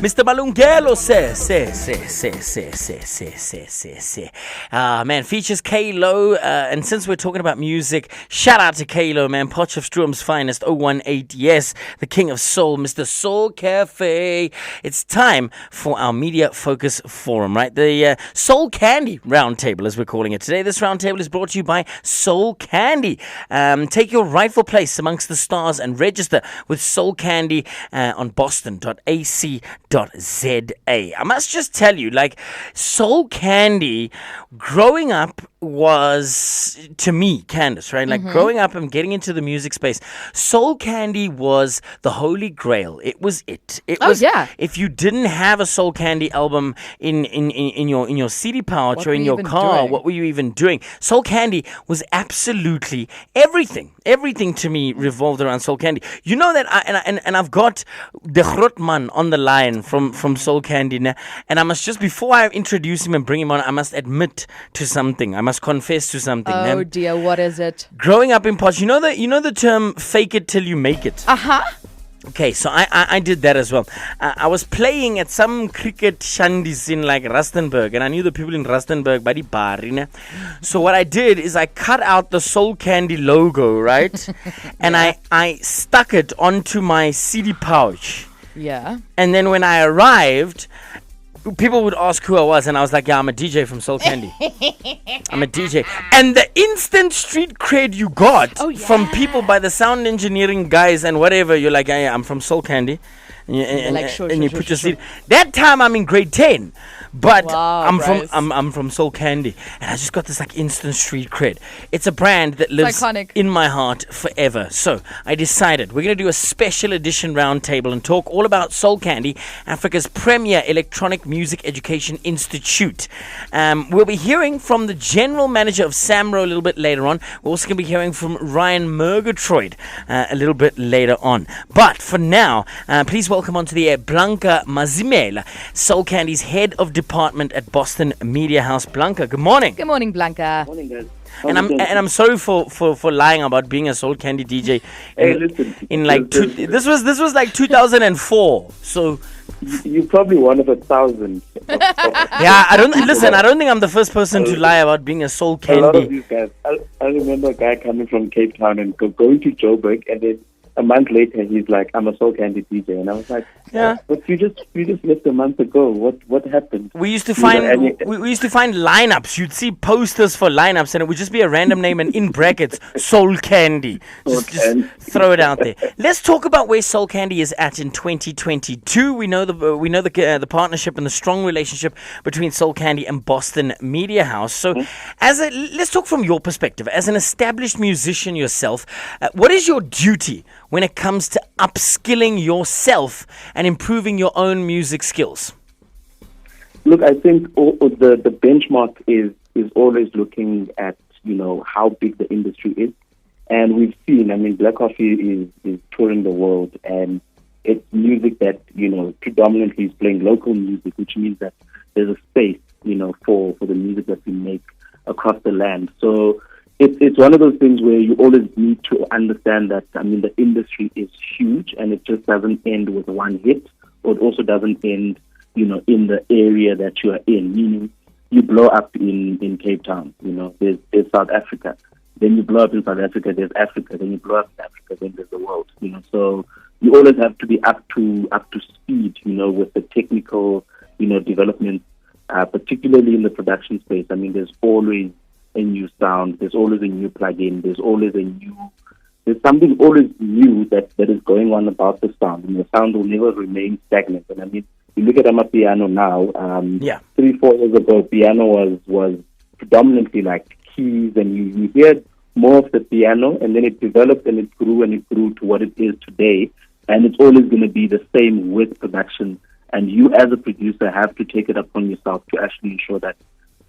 Mr. Malungelo man, features K-Lo, and since we're talking about music, shout out to K-Lo, man, Potchefstroom's finest, 018, yes, the king of soul, Mr. Soul Cafe. It's time for our Media Focus Forum, right? The Soul Candi Roundtable, as we're calling it today. This roundtable is brought to you by Soul Candi. Take your rightful place amongst the stars and register with Soul Candi on boston.ac.za. I must just tell you, like, Soul Candi, growing up was, to me, Candace, right? Like, growing up and getting into the music space, Soul Candi was the holy grail. It was it. It was, if you didn't have a Soul Candi album in your CD pouch or in your car, what were you even doing? Soul Candi was absolutely everything. Everything to me revolved around Soul Candi. You know that, and I've got the Grootman on the line from Soul Candi now, and I must just, before I introduce him and bring him on, I must admit to something. I must confess to something. Oh dear, what is it? Growing up in Potch, you know the term "fake it till you make it." Okay, so I did that as well. I was playing at some cricket shandies in like Rustenburg, and I knew the people in Rustenburg by the bar. So what I did is I cut out the Soul Candi logo, right? And I stuck it onto my CD pouch. Yeah. And then when I arrived, people would ask who I was, and I was like, yeah, I'm a DJ from Soul Candi. I'm a DJ. And the instant street cred you got from people by the sound engineering guys and whatever, you're like, yeah, I'm from Soul Candi. And you put your seat. That time I'm in grade 10. But I'm from Soul Candi, and I just got this like instant street cred. It's a brand that lives in my heart forever. So I decided we're going to do a special edition roundtable and talk all about Soul Candi, Africa's premier electronic music education institute. We'll be hearing from the general manager of SAMRO a little bit later on. We're also going to be hearing from Ryan Murgatroyd a little bit later on. But for now, please welcome onto the air Blanka Mazimela, Soul Candi's head of department at Boston Media House. Blanka, good morning. Good morning, Blanka. Morning, guys. And I'm sorry for lying about being a Soul Candi DJ. This was like 2004. So you're probably one of 1,000. Yeah, I don't think I'm the first person to lie about being a Soul Candi. A lot of these guys. I remember a guy coming from Cape Town and going to Joburg, and then a month later, he's like, "I'm a Soul Candi DJ," and I was like, "Yeah, but you just left a month ago. What happened?" We used to find lineups. You'd see posters for lineups, and it would just be a random name and in brackets Soul Candi. Just throw it out there. Let's talk about where Soul Candi is at in 2022. We know the partnership and the strong relationship between Soul Candi and Boston Media House. So, let's talk from your perspective as an established musician yourself. What is your duty when it comes to upskilling yourself and improving your own music skills? Look, I think the benchmark is always looking at, how big the industry is. And we've seen, Black Coffee is touring the world, and it's music that, predominantly is playing local music, which means that there's a space, for the music that we make across the land. So it's one of those things where you always need to understand that, the industry is huge, and it just doesn't end with one hit, or it also doesn't end, in the area that you are in, meaning you blow up in Cape Town, there's South Africa. Then you blow up in South Africa, there's Africa. Then you blow up in Africa, then there's the world, So you always have to be up to speed, with the technical, development, particularly in the production space. There's always a new sound, there's always a new plugin, there's something always new that is going on about the sound, and the sound will never remain stagnant. And you look at Amapiano now, 3-4 years ago, piano was predominantly like keys, and you hear more of the piano, and then it developed and it grew to what it is today, and it's always going to be the same with production. And you as a producer have to take it upon yourself to actually ensure that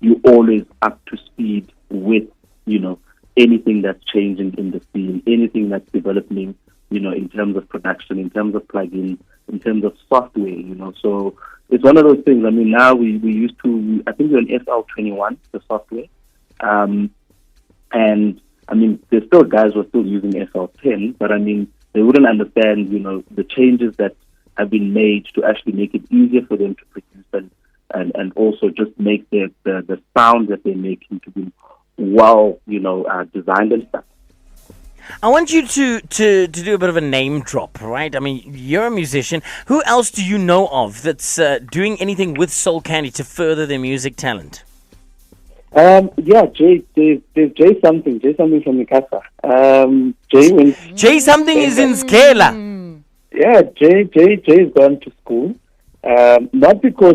you're always up to speed with, anything that's changing in the scene, anything that's developing, in terms of production, in terms of plugins, in terms of software, So it's one of those things. Now we used to, I think we're on SL21, the software. And there's still guys who are still using SL10, but they wouldn't understand, the changes that have been made to actually make it easier for them to produce and also just make the sound that they're making to be well, designed and stuff. I want you to do a bit of a name drop, right? I mean, you're a musician. Who else do you know of that's doing anything with Soul Candi to further their music talent? There's Jay something from Mikasa. Jay something is in Skela. Yeah, Jay's gone to school. Not because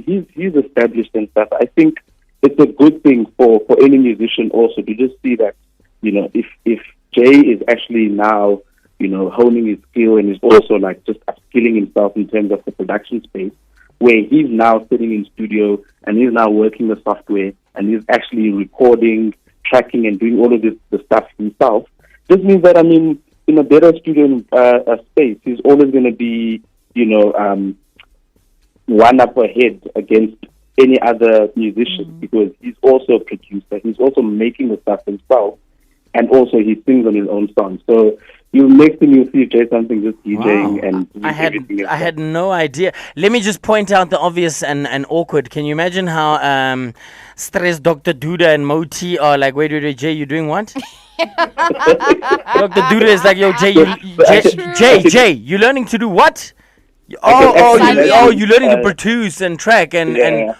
he's established and stuff. I think it's a good thing for any musician also to just see that, if Jay is actually now, honing his skill and is also like just upskilling himself in terms of the production space, where he's now sitting in studio and he's now working the software and he's actually recording, tracking and doing all of the stuff himself. This means that, in a better studio space, he's always going to be, one up ahead against any other musician because he's also a producer. He's also making the stuff himself, and also he sings on his own songs. So next thing you'll see Jay something just DJing and everything. I had no idea. Let me just point out the obvious and awkward. Can you imagine how stressed Dr. Duda and Moti are like, wait, Jay, you doing what? Dr. Duda is like, yo, Jay, you learning to do what? You're learning to produce and track and do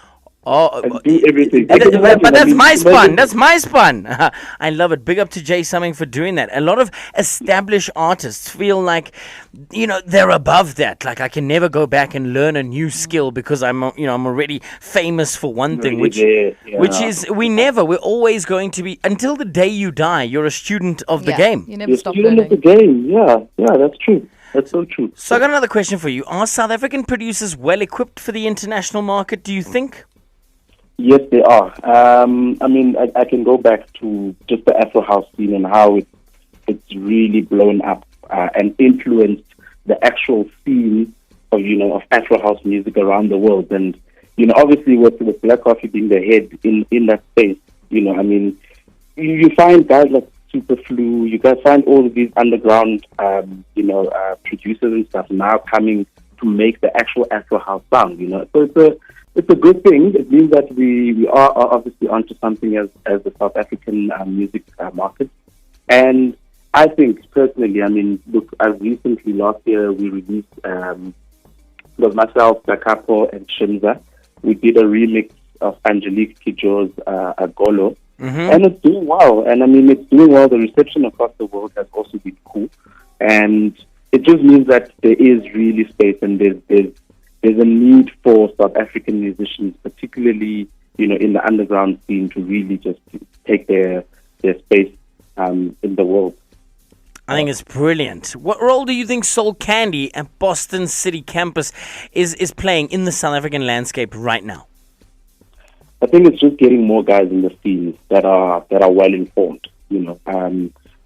everything. But that's my spun. That's my spun. I love it. Big up to Jay Summing for doing that. A lot of established artists feel like, they're above that. Like I can never go back and learn a new skill because I'm already famous for one thing, which is we're always going to be until the day you die. You're a student of the game. You never stop learning. Student of the game. Yeah, that's true. That's so true. So I got another question for you. Are South African producers well equipped for the international market, do you think? Yes, they are. I can go back to just the Afro house scene and how it's really blown up and influenced the actual scene of Afro house music around the world. And obviously with Black Coffee being the head in that space, you find guys like Superflu, you guys find all of these underground producers and stuff now coming to make the actual Afro house sound. So it's a good thing. It means that we are obviously onto something as the South African music market. And I think personally, look, recently last year we released was myself, Dakapo and Shimza. We did a remix of Angelique Kidjo's Agolo. And it's doing well. And it's doing well. The reception across the world has also been cool. And it just means that there is really space and there's a need for South African musicians, particularly, in the underground scene, to really just take their space in the world. I think it's brilliant. What role do you think Soul Candi and Boston City campus is playing in the South African landscape right now? I think it's just getting more guys in the scene that are well informed.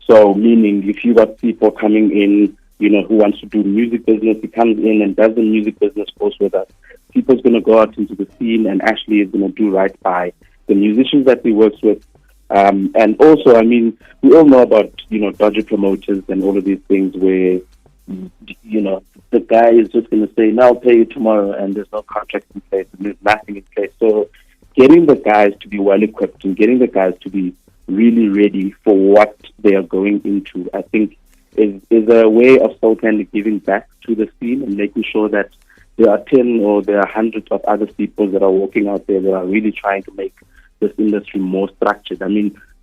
So meaning if you got people coming in, who wants to do music business, he comes in and does the music business course with us. People's going to go out into the scene and actually is going to do right by the musicians that he works with. And also, we all know about, dodgy promoters and all of these things where, the guy is just going to say, no, I'll pay you tomorrow, and there's no contract in place, and there's nothing in place. So getting the guys to be well equipped and getting the guys to be really ready for what they are going into, I think, is a way of Soul Candi giving back to the scene and making sure that there are 10 or there are hundreds of other people that are walking out there that are really trying to make this industry more structured.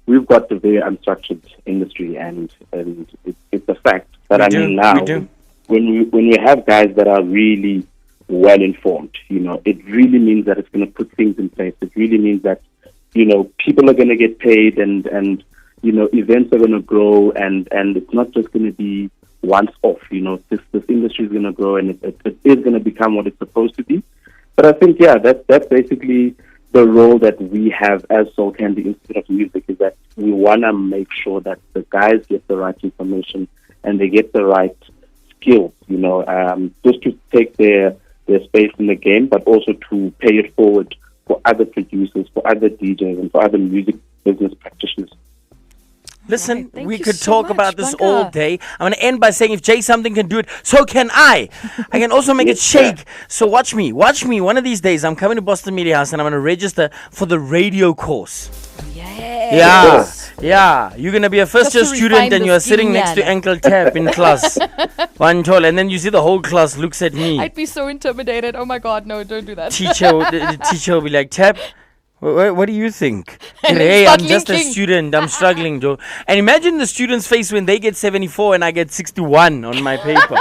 We've got a very unstructured industry, and it's a fact. But when we have guys that are really well informed, it really means that it's going to put things in place. It really means that people are going to get paid and events are going to grow, and it's not just going to be once off. This industry is going to grow, and it is going to become what it's supposed to be. But I think, that's basically the role that we have as Soul Candi Institute of Music, is that we want to make sure that the guys get the right information and they get the right skills, just to take their space in the game, but also to pay it forward for other producers, for other DJs, and for other music business practitioners. Listen, Right, thank we you could so talk much, about this Blanka. all day. I'm going to end by saying if Jay something can do it, so can I. I can also make it shake. So watch me. Watch me. One of these days, I'm coming to Boston Media House and I'm going to register for the radio course. Yes. Yeah. You're going to be a first year Just to student refine and the you're sitting next to skin, Uncle Tab in class. One tall. And then you see the whole class looks at me. I'd be so intimidated. Oh my God, no, don't do that. The teacher will be like, Tab, what do you think? And then Hey, start I'm just a linking. student. I'm struggling, Joe. And imagine the student's face when they get 74 and I get 61 on my paper.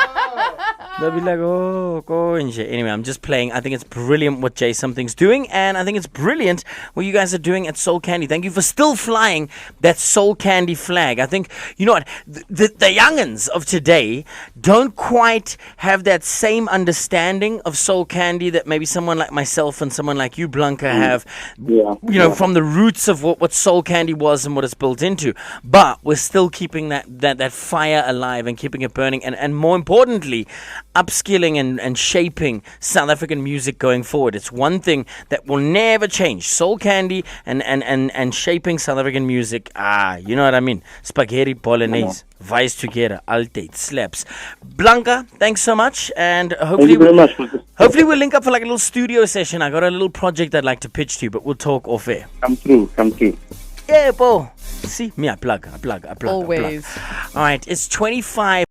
They'll be like, oh, go and shit. Anyway, I'm just playing. I think it's brilliant what Jay Something's doing, and I think it's brilliant what you guys are doing at Soul Candi. Thank you for still flying that Soul Candi flag. I think, you know what, the youngins of today don't quite have that same understanding of Soul Candi that maybe someone like myself and someone like you, Blanka, have. Yeah. You know, from the roots of what Soul Candi was and what it's built into. But we're still keeping that fire alive and keeping it burning. And more importantly, upskilling and shaping South African music going forward. It's one thing that will never change. Soul Candi and shaping South African music. You know what I mean? Spaghetti bolognese. Vice together. Altyd slaps. Blanka, thanks so much. And Thank you very much. hopefully we'll link up for like a little studio session. I got a little project I'd like to pitch to you, but we'll talk off air. Come through. Yeah, Bo. See, me, I plug. Always. All right, it's 25.